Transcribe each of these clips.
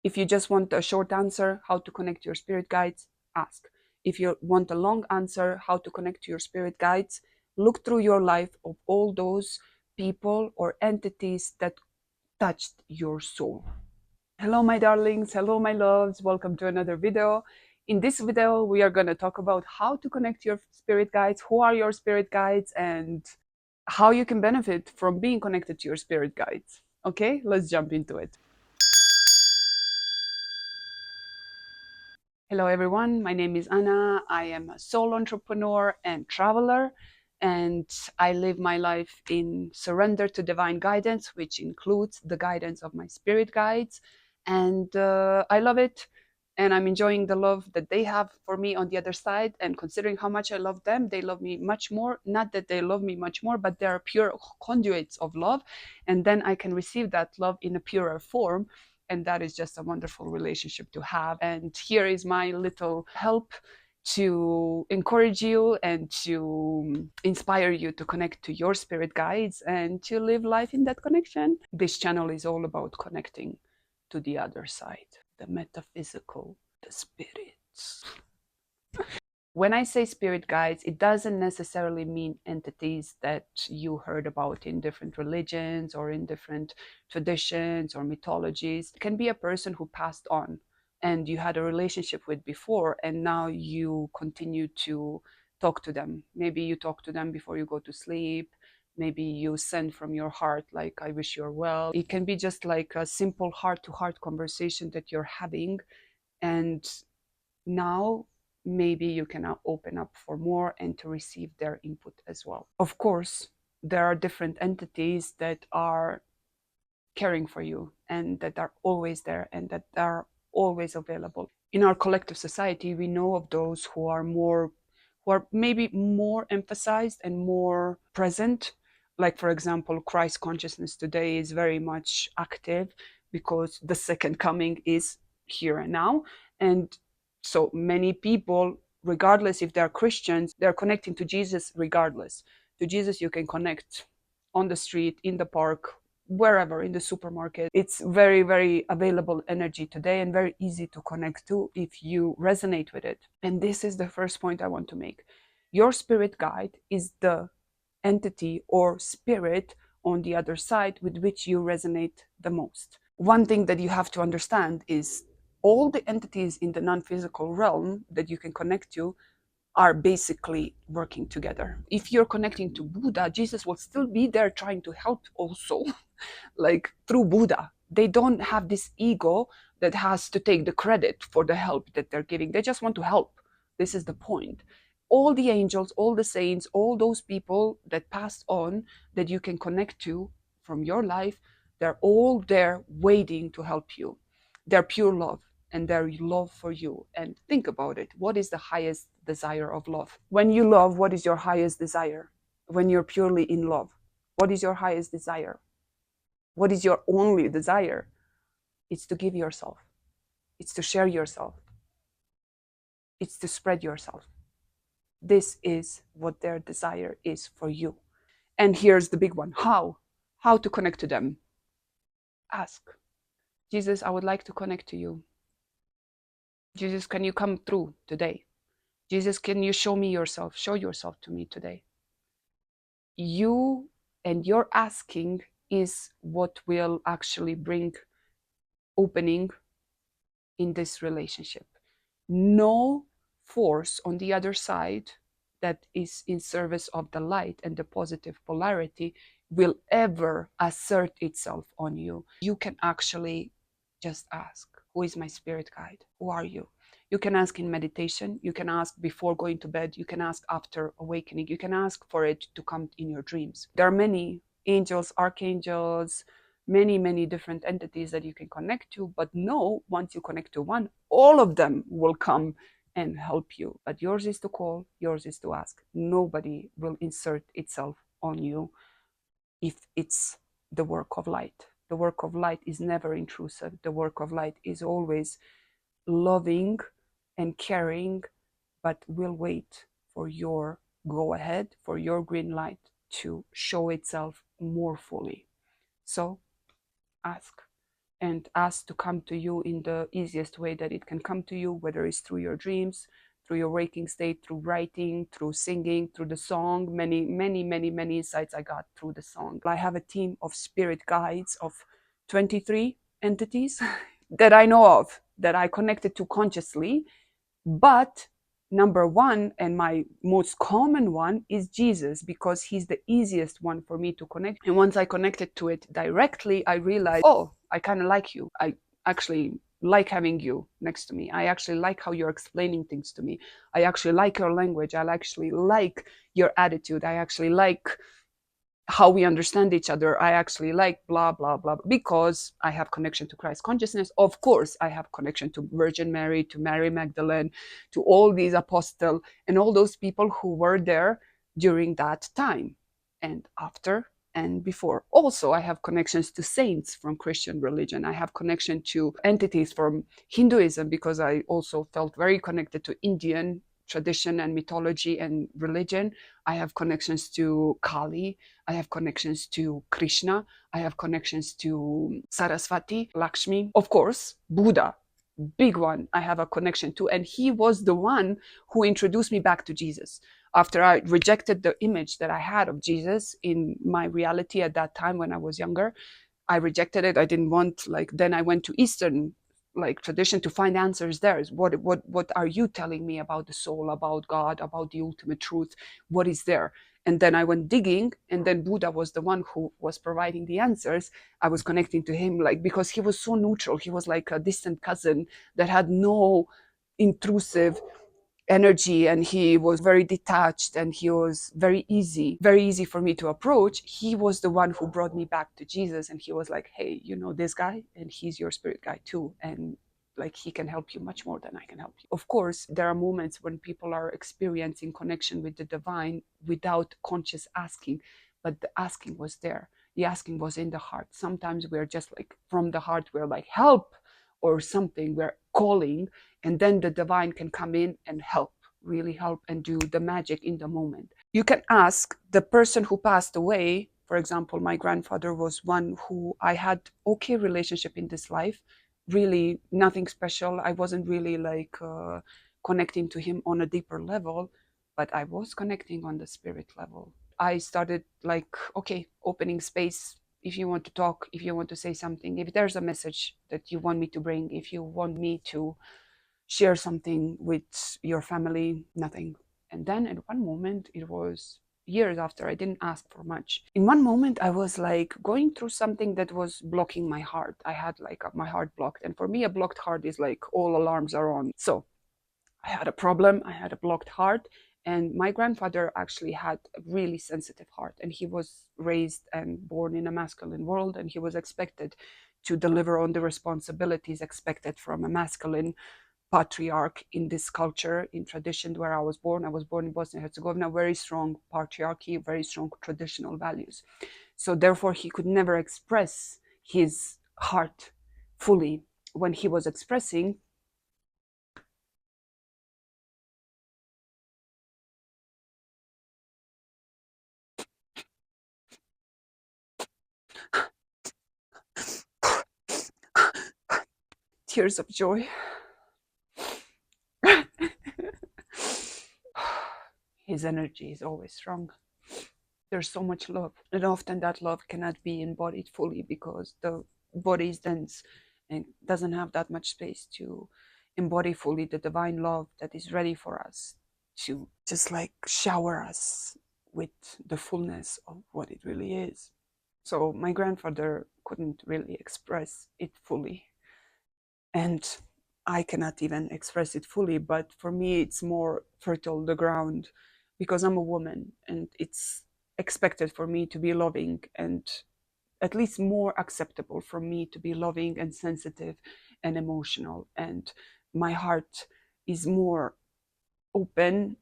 If you just want a short answer, how to connect to your spirit guides, ask. If you want a long answer, how to connect to your spirit guides, look through your life of all those people or entities that touched your soul. Hello, my darlings. Hello, my loves. Welcome to another video. In this video, we are going to talk about how to connect to your spirit guides, who are your spirit guides, and how you can benefit from being connected to your spirit guides. Okay, let's jump into it. Hello, everyone. My name is Ana. I am a soul entrepreneur and traveler, and I live my life in surrender to divine guidance, which includes the guidance of my spirit guides. And I love it. And I'm enjoying the love that they have for me on the other side. And considering how much I love them, they love me much more. Not that they love me much more, but they are pure conduits of love. And then I can receive that love in a purer form, and that is just a wonderful relationship to have. And here is my little help to encourage you and to inspire you to connect to your spirit guides and to live life in that connection. This channel is all about connecting to the other side, the metaphysical, the spirits. When I say spirit guides, it doesn't necessarily mean entities that you heard about in different religions or in different traditions or mythologies. It can be a person who passed on and you had a relationship with before, and now you continue to talk to them. Maybe you talk to them before you go to sleep. Maybe you send from your heart, like, I wish you're well. It can be just like a simple heart-to-heart conversation that you're having, and now maybe you can now open up for more and to receive their input as well. Of course, there are different entities that are caring for you and that are always there and that are always available. In our collective society, we know of those who are maybe more emphasized and more present. Like, for example, Christ consciousness today is very much active because the second coming is here and now. And so many people, regardless if they're Christians, they're connecting to Jesus regardless. To Jesus, you can connect on the street, in the park, wherever, in the supermarket. It's very, very available energy today and very easy to connect to if you resonate with it. And this is the first point I want to make. Your spirit guide is the entity or spirit on the other side with which you resonate the most. One thing that you have to understand is all the entities in the non-physical realm that you can connect to are basically working together. If you're connecting to Buddha, Jesus will still be there trying to help also, like through Buddha. They don't have this ego that has to take the credit for the help that they're giving. They just want to help. This is the point. All the angels, all the saints, all those people that passed on that you can connect to from your life, they're all there waiting to help you. They're pure love and their love for you. And think about it. What is the highest desire of love? When you love, what is your highest desire? When you're purely in love, what is your highest desire? What is your only desire? It's to give yourself. It's to share yourself. It's to spread yourself. This is what their desire is for you. And here's the big one. How? How to connect to them? Ask. Jesus, I would like to connect to you. Jesus, can you come through today? Jesus, can you show me yourself? Show yourself to me today. You and your asking is what will actually bring opening in this relationship. No force on the other side that is in service of the light and the positive polarity will ever assert itself on you. You can actually just ask, who is my spirit guide? Who are you? You can ask in meditation. You can ask before going to bed. You can ask after awakening. You can ask for it to come in your dreams. There are many angels, archangels, many different entities that you can connect to, but no, once you connect to one, all of them will come and help you. But yours is to call, yours is to ask. Nobody will insert itself on you if it's the work of light. The work of light is never intrusive. The work of light is always loving and caring, but will wait for your go ahead, for your green light to show itself more fully. So ask. and ask to come to you in the easiest way that it can come to you, whether it's through your dreams, through your waking state, through writing, through singing, through the song. Many insights I got through the song. I have a team of spirit guides of 23 entities that I know of, that I connected to consciously. But number one, and my most common one, is Jesus, because he's the easiest one for me to connect. And once I connected to it directly, I realized, oh, I kind of like you. I actually like having you next to me. I actually like how you're explaining things to me. I actually like your language. I actually like your attitude. I actually like how we understand each other. I actually like blah blah blah, because I have connection to Christ consciousness. Of course I have connection to Virgin Mary, to Mary Magdalene, to all these apostles and all those people who were there during that time and after and before. Also I have connections to saints from Christian religion. I have connection to entities from Hinduism, because I also felt very connected to Indian tradition and mythology and religion. I have connections to Kali. I have connections to Krishna. I have connections to Saraswati, Lakshmi. Of course, Buddha, big one, I have a connection to. And he was the one who introduced me back to Jesus. After I rejected the image that I had of Jesus in my reality at that time when I was younger, I rejected it. I didn't want, like, then I went to Eastern like tradition to find answers there. What are you telling me about the soul, about God, about the ultimate truth? What is there? And then I went digging, and then Buddha was the one who was providing the answers. I was connecting to him, like, because he was so neutral. He was like a distant cousin that had no intrusive energy, and he was very detached, and he was very easy for me to approach. He was the one who brought me back to Jesus, and he was like, hey, you know this guy, and he's your spirit guide too, and like he can help you much more than I can help you. Of course there are moments when people are experiencing connection with the divine without conscious asking, but the asking was there. The asking was in the heart. Sometimes we're just like, from the heart we're like, help, or something, we're calling, and then the divine can come in and help, really help, and do the magic in the moment. You can ask the person who passed away. For example, my grandfather was one who I had okay relationship in this life, really nothing special. I wasn't really like connecting to him on a deeper level, but I was connecting on the spirit level. I started like, okay, opening space. If you want to talk, if you want to say something, if there's a message that you want me to bring, if you want me to share something with your family, nothing. And then at one moment, it was years after, I didn't ask for much. In one moment, I was like going through something that was blocking my heart. I had like my heart blocked. And for me, a blocked heart is like all alarms are on. So I had a problem, I had a blocked heart. And my grandfather actually had a really sensitive heart. And he was raised and born in a masculine world. And he was expected to deliver on the responsibilities expected from a masculine patriarch in this culture, in tradition where I was born. I was born in Bosnia and Herzegovina, very strong patriarchy, very strong traditional values. So therefore, he could never express his heart fully. When he was expressing, tears of joy, his energy is always strong. There's so much love, and often that love cannot be embodied fully because the body is dense and doesn't have that much space to embody fully the divine love that is ready for us to just like shower us with the fullness of what it really is. So my grandfather couldn't really express it fully, and I cannot even express it fully, but for me it's more fertile the ground, because I'm a woman and it's expected for me to be loving, and at least more acceptable for me to be loving and sensitive and emotional. And my heart is more open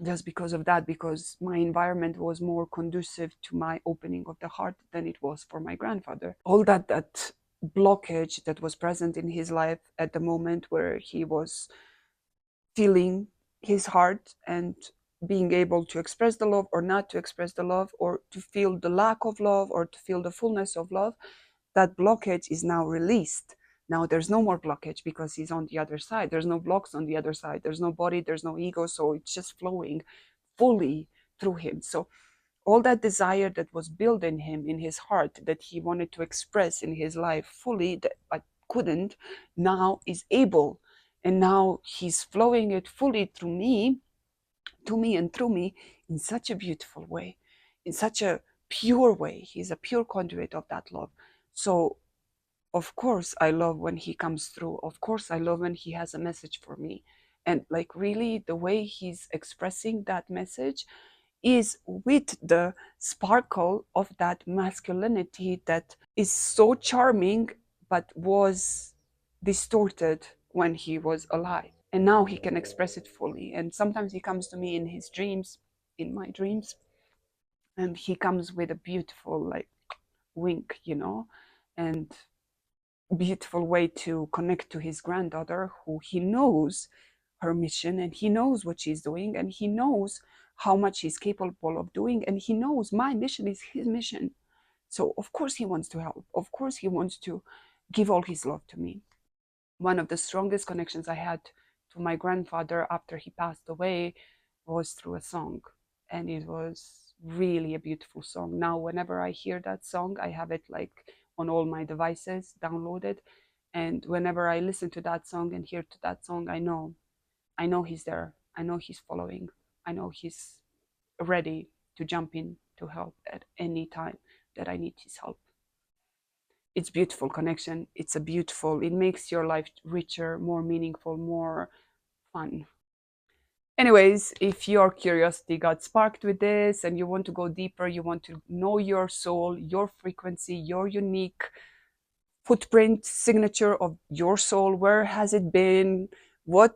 just because of that, because my environment was more conducive to my opening of the heart than it was for my grandfather. All that blockage that was present in his life at the moment where he was feeling his heart and being able to express the love or not to express the love, or to feel the lack of love or to feel the fullness of love, that blockage is now released. Now there's no more blockage because he's on the other side. There's no blocks on the other side. There's no body, there's no ego. So it's just flowing fully through him. So all that desire that was built in him, in his heart, that he wanted to express in his life fully, that but couldn't, now is able. And now he's flowing it fully through me, to me and through me, in such a beautiful way, in such a pure way. He's a pure conduit of that love. So of course I love when he comes through. Of course I love when he has a message for me. And like really the way he's expressing that message is with the sparkle of that masculinity that is so charming but was distorted when he was alive. And now he can express it fully. And sometimes he comes to me in his dreams, in my dreams, and he comes with a beautiful, like, wink, and beautiful way to connect to his granddaughter, who he knows her mission and he knows what she's doing and he knows how much he's capable of doing and he knows my mission is his mission. So of course he wants to help. Of course he wants to give all his love to me. One of the strongest connections I had to my grandfather after he passed away was through a song. And it was really a beautiful song. Now, whenever I hear that song, I have it like on all my devices downloaded. And whenever I listen to that song and hear to that song, I know he's there. I know he's following. I know he's ready to jump in to help at any time that I need his help. It's beautiful connection. It makes your life richer, more meaningful, more fun. Anyways, if your curiosity got sparked with this and you want to go deeper, you want to know your soul, your frequency, your unique footprint, signature of your soul, where has it been, what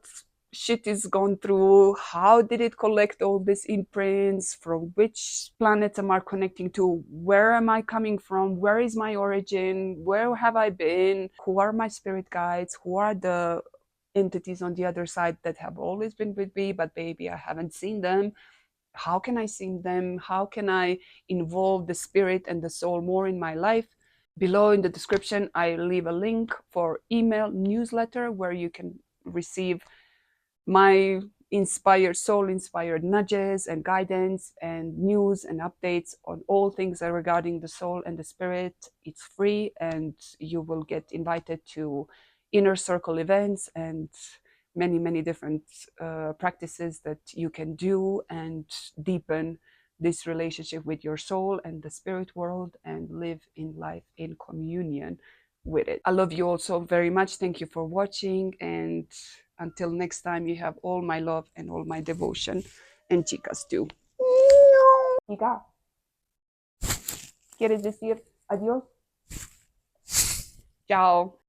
shit is gone through, how did it collect all these imprints, from which planet am I connecting to, where am I coming from, where is my origin, where have I been, who are my spirit guides, who are the entities on the other side that have always been with me, but baby, I haven't seen them. How can I see them? How can I involve the spirit and the soul more in my life? Below in the description, I leave a link for email newsletter where you can receive my soul inspired nudges and guidance and news and updates on all things regarding the soul and the spirit. It's free and you will get invited to inner circle events and many different practices that you can do and deepen this relationship with your soul and the spirit world and live in life in communion with it. I love you all so very much. Thank you for watching, and until next time, you have all my love and all my devotion, and chicas too. Chica, ¿quieres decir adiós? Chao.